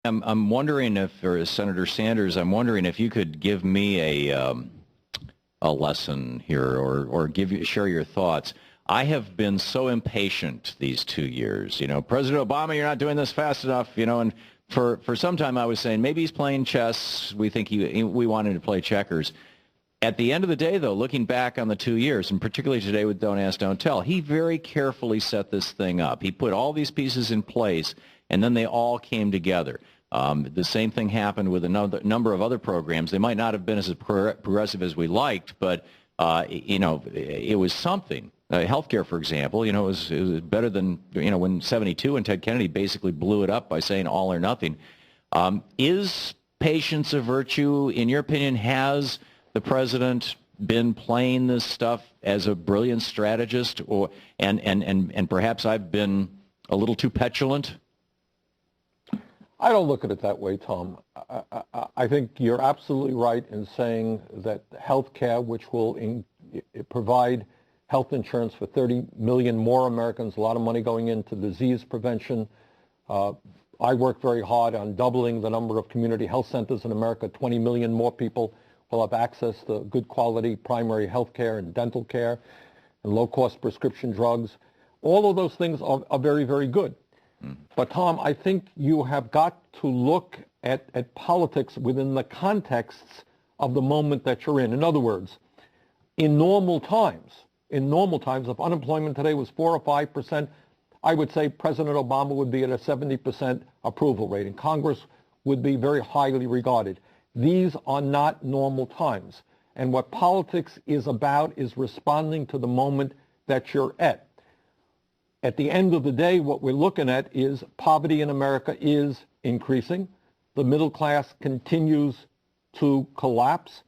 I'm wondering if, or Senator Sanders, I'm wondering if you could give me a lesson here, or share your thoughts. I have been so impatient these 2 years. President Obama, you're not doing this fast enough. And for some time I was saying maybe he's playing chess. We wanted to play checkers. At the end of the day, though, looking back on the 2 years, and particularly today with Don't Ask, Don't Tell, he very carefully set this thing up. He put all these pieces in place, and then they all came together. The same thing happened with a number of other programs. They might not have been as progressive as we liked, but it was something. Healthcare, for example, it was better than when 72 and Ted Kennedy basically blew it up by saying all or nothing. Is patience a virtue? In your opinion, has the president been playing this stuff as a brilliant strategist, and perhaps I've been a little too petulant? I don't look at it that way, Tom. I think you're absolutely right in saying that health care, which will provide health insurance for 30 million more Americans, a lot of money going into disease prevention. I work very hard on doubling the number of community health centers in America. 20 million more people will have access to good quality primary health care and dental care and low-cost prescription drugs. All of those things are very, very good. But, Tom, I think you have got to look at politics within the contexts of the moment that you're in. In other words, in normal times, if unemployment today was 4 or 5%, I would say President Obama would be at a 70% approval rating. Congress would be very highly regarded. These are not normal times. And what politics is about is responding to the moment that you're at. At the end of the day, what we're looking at is poverty in America is increasing. The middle class continues to collapse.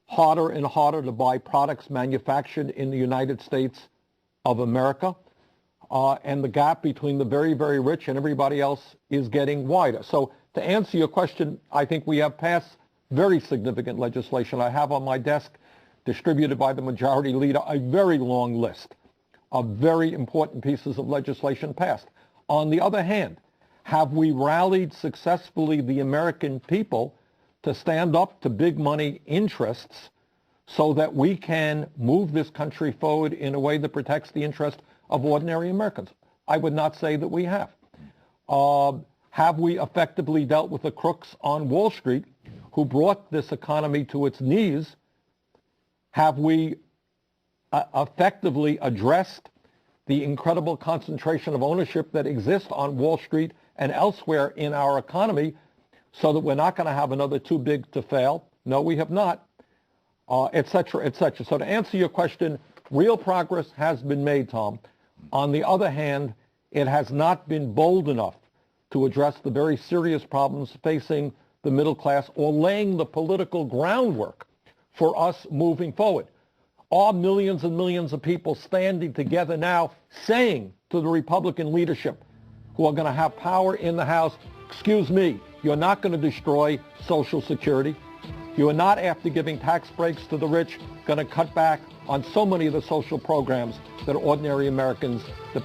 Harder and harder to buy products manufactured in the United States of America. And the gap between the very, very rich and everybody else is getting wider. So to answer your question, I think we have passed very significant legislation. I have on my desk, distributed by the majority leader, a very long list of very important pieces of legislation passed. On the other hand, have we rallied successfully the American people to stand up to big money interests so that we can move this country forward in a way that protects the interest of ordinary Americans? I would not say that we have. Have we effectively dealt with the crooks on Wall Street who brought this economy to its knees? Have we effectively addressed the incredible concentration of ownership that exists on Wall Street and elsewhere in our economy so that we're not going to have another too big to fail? No, we have not, et cetera, et cetera. So to answer your question, real progress has been made, Tom. On the other hand, it has not been bold enough to address the very serious problems facing the middle class or laying the political groundwork for us moving forward. Are millions and millions of people standing together now saying to the Republican leadership who are going to have power in the House, excuse me, you're not going to destroy Social Security. You are not, after giving tax breaks to the rich, going to cut back on so many of the social programs that ordinary Americans depend on.